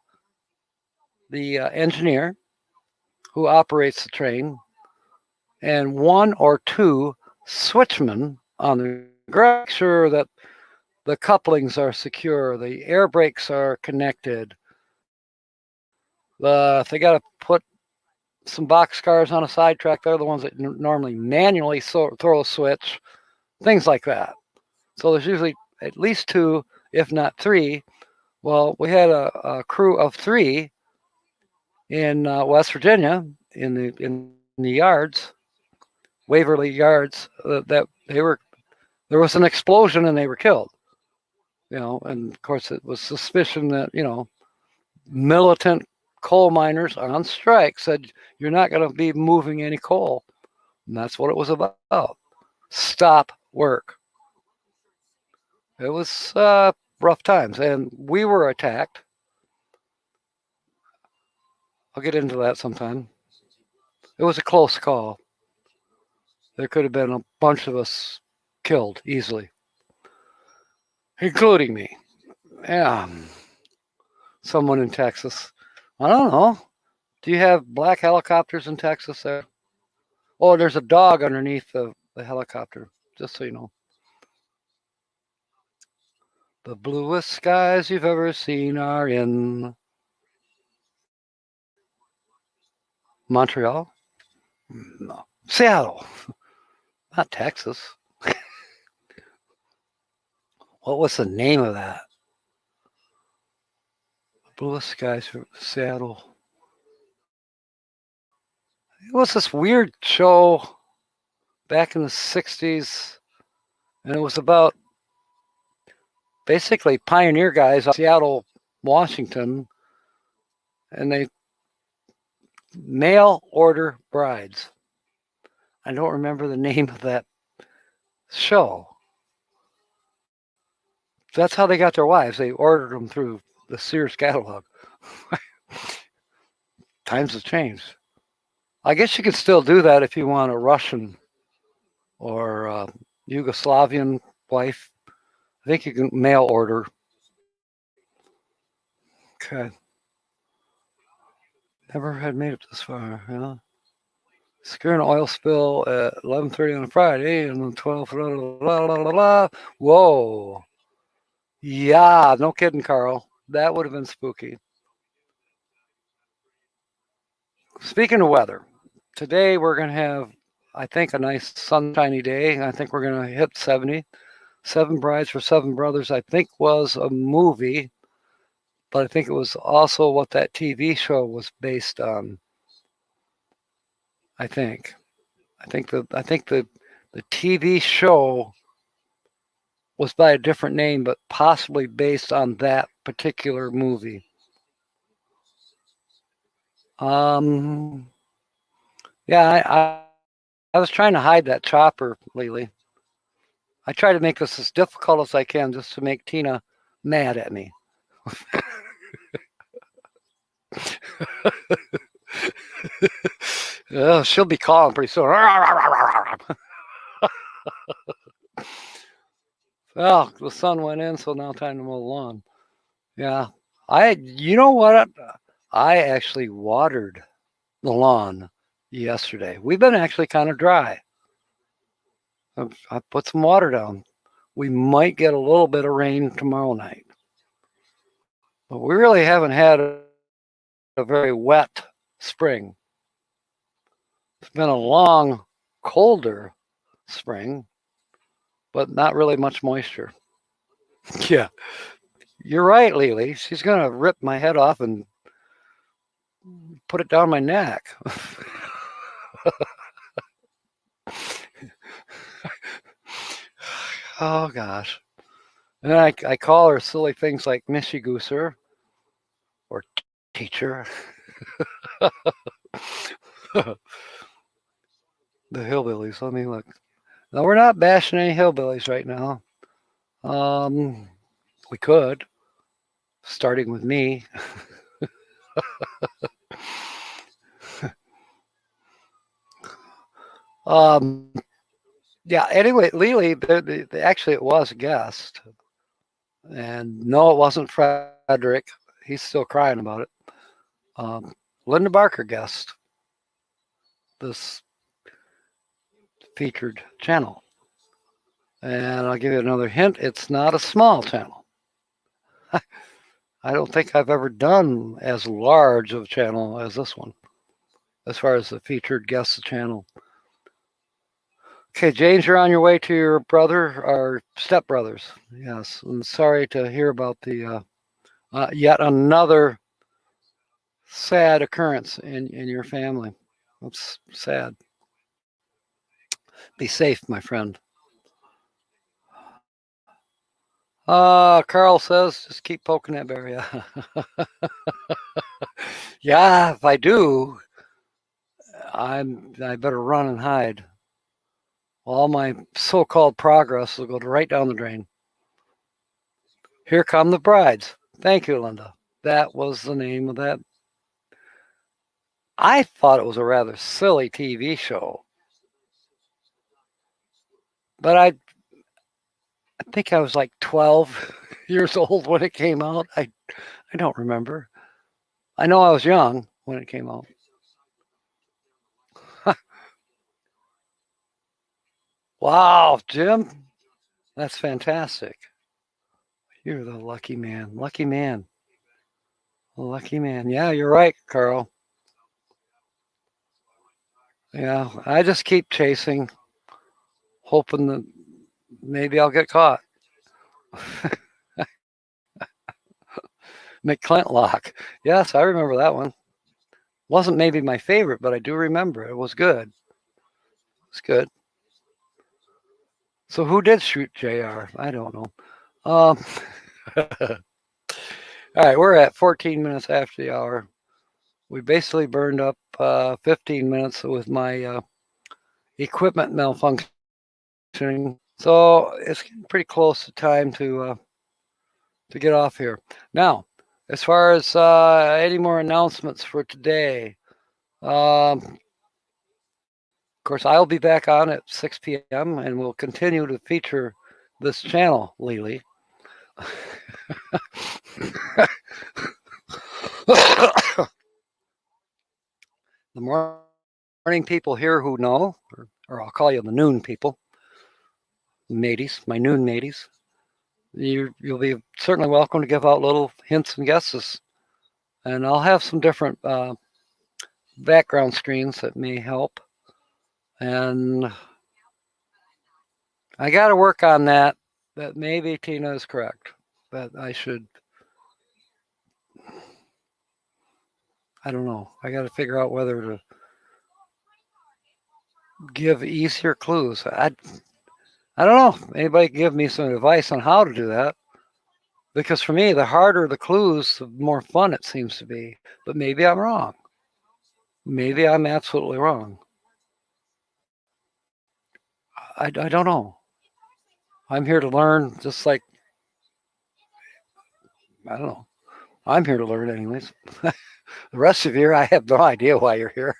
the engineer who operates the train and one or two switchmen on the ground, sure that the couplings are secure, the air brakes are connected. If they got to put some box cars on a sidetrack, they're the ones that normally manually throw a switch, things like that. So there's usually at least two, if not three. Well, we had a crew of three in West Virginia in the yards, Waverly Yards. That they were there was an explosion and they were killed. And of course it was suspicion that militant coal miners on strike said you're not going to be moving any coal, and that's what it was about. Stop work. It was rough times, and we were attacked. I'll get into that sometime. It was a close call. There could have been a bunch of us killed easily, including me. Yeah. Someone in Texas. I don't know. Do you have black helicopters in Texas there? Oh, there's a dog underneath the helicopter, just so you know. The bluest skies you've ever seen are in Montreal? No. Seattle, not Texas. What was the name of that? Bluest skies from Seattle. It was this weird show back in the 60s, and it was about basically pioneer guys out of Seattle, Washington, and they mail order brides. I don't remember the name of that show. That's how they got their wives. They ordered them through the Sears catalog. Times have changed. I guess you could still do that if you want a Russian or Yugoslavian wife. I think you can mail order. Okay. Never had made it this far. Yeah. Securing an oil spill at 11:30 on a Friday and then 12. Blah, blah, blah, blah, blah. Whoa. Yeah, no kidding, Carl. That would have been spooky. Speaking of weather, today we're going to have, I think, a nice sunshiny day. I think we're going to hit 70. Seven Brides for Seven Brothers, I think, was a movie, but I think it was also what that TV show was based on. I think the TV show was by a different name, but possibly based on that particular movie. Yeah, I was trying to hide that chopper, Lily. I try to make this as difficult as I can just to make Tina mad at me. She'll be calling pretty soon. Well, the sun went in, so now time to mow the lawn. Yeah, you know what? I actually watered the lawn yesterday. We've been actually kind of dry. I put some water down. We might get a little bit of rain tomorrow night. But we really haven't had a very wet spring. It's been a long, colder spring, but not really much moisture. Yeah, you're right, Lily. She's going to rip my head off and put it down my neck. Oh, gosh. And then I call her silly things like Missy Gooser or teacher. The hillbillies. Let me look. No, we're not bashing any hillbillies right now. We could, starting with me. Yeah. Anyway, Lily, actually, it was a guest, and no, it wasn't Frederick. He's still crying about it. Linda Barker guest this featured channel, and I'll give you another hint. It's not a small channel. I don't think I've ever done as large of a channel as this one, as far as the featured guest channel. Okay, James, you're on your way to your brother or stepbrothers. Yes, I'm sorry to hear about the yet another sad occurrence in your family. That's sad. Be safe, my friend. Carl says, just keep poking that bear. Yeah. Yeah, if I do, I better run and hide. All my so-called progress will go right down the drain. Here come the brides. Thank you, Linda. That was the name of that. I thought it was a rather silly TV show, but I think I was like 12 years old when it came out. I don't remember. I know I was young when it came out. Wow, Jim, that's fantastic. You're the lucky man. Lucky man. Lucky man. Yeah, you're right, Carl. Yeah, I just keep chasing, hoping that maybe I'll get caught. McClintlock. Yes, I remember that one. Wasn't maybe my favorite, but I do remember it was good. It's good. So who did shoot JR? I don't know. All right, we're at 14 minutes after the hour. We basically burned up 15 minutes with my equipment malfunctioning. So it's getting pretty close to time to to get off here. Now, as far as any more announcements for today, of course, I'll be back on at 6 p.m. and we'll continue to feature this channel, Lily. The morning people here who know, or I'll call you the noon people, mateys, my noon mateys, you'll be certainly welcome to give out little hints and guesses. And I'll have some different background screens that may help. And I got to work on that. That maybe Tina is correct. That I should. I don't know. I got to figure out whether to give easier clues. I don't know. Anybody give me some advice on how to do that? Because for me, the harder the clues, the more fun it seems to be. But maybe I'm wrong. Maybe I'm absolutely wrong. I don't know. I'm here to learn, just like, I don't know. I'm here to learn, anyways. The rest of you, I have no idea why you're here.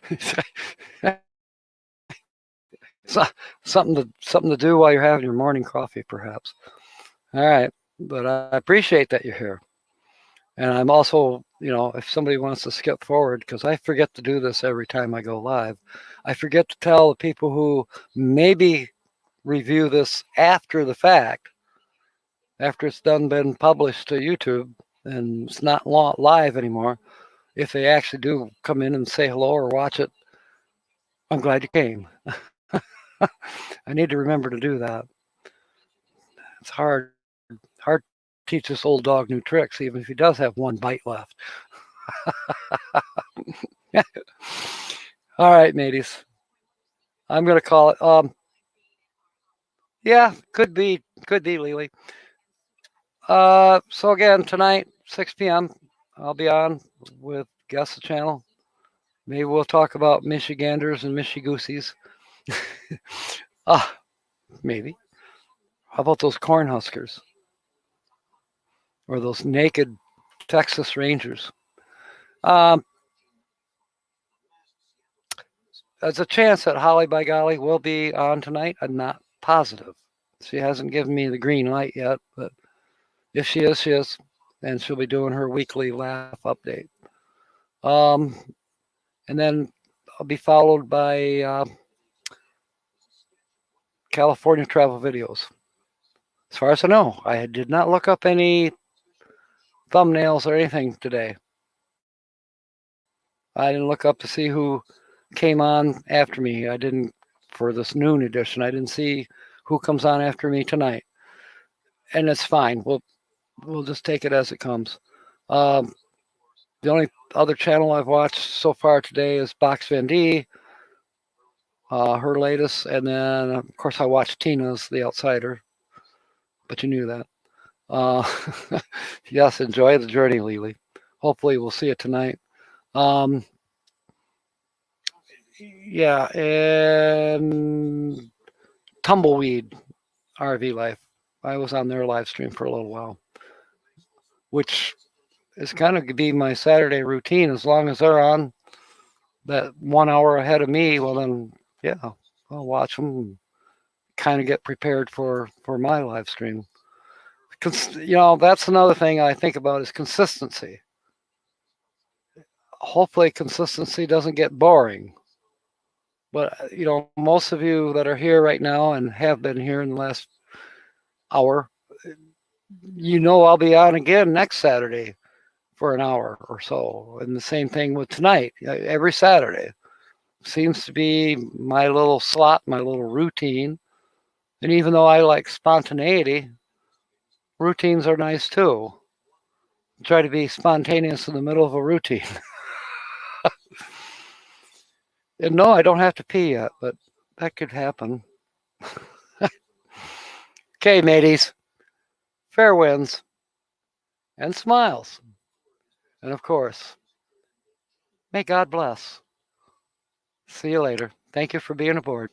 It's something to do while you're having your morning coffee, perhaps. All right, but I appreciate that you're here. And I'm also, if somebody wants to skip forward, because I forget to do this every time I go live, I forget to tell the people who maybe review this after the fact, after it's been published to YouTube and it's not live anymore, if they actually do come in and say hello or watch it, I'm glad you came. I need to remember to do that. It's hard to teach this old dog new tricks, even if he does have one bite left. All right, mateys. I'm going to call it. Yeah, could be Lily. So again, tonight, 6 p.m., I'll be on with Guess the Channel. Maybe we'll talk about Michiganders and Michigooseys. Maybe. How about those Cornhuskers? Or those naked Texas Rangers? There's a chance that Holly by golly will be on tonight. I'm not positive. She hasn't given me the green light yet, but if she is, she is. And she'll be doing her weekly laugh update. And then I'll be followed by California travel videos. As far as I know, I did not look up any thumbnails or anything today. I didn't look up to see who came on after me. I didn't, for this noon edition, I didn't see who comes on after me tonight. And it's fine. We'll just take it as it comes. The only other channel I've watched so far today is Box Van D, her latest, and then of course I watched Tina's The Outsider, but you knew that. Yes, enjoy the journey, Lily. Hopefully we'll see it tonight. Yeah, and Tumbleweed RV Life. I was on their live stream for a little while, which is kind of be my Saturday routine. As long as they're on that 1 hour ahead of me, well then, yeah, I'll watch them and kind of get prepared for my live stream. That's another thing I think about is consistency. Hopefully consistency doesn't get boring. But, most of you that are here right now and have been here in the last hour, I'll be on again next Saturday for an hour or so. And the same thing with tonight. Every Saturday seems to be my little slot, my little routine. And even though I like spontaneity, routines are nice too. Try to be spontaneous in the middle of a routine. And no, I don't have to pee yet, but that could happen. Okay, mateys. Fair winds and smiles. And of course, may God bless. See you later. Thank you for being aboard.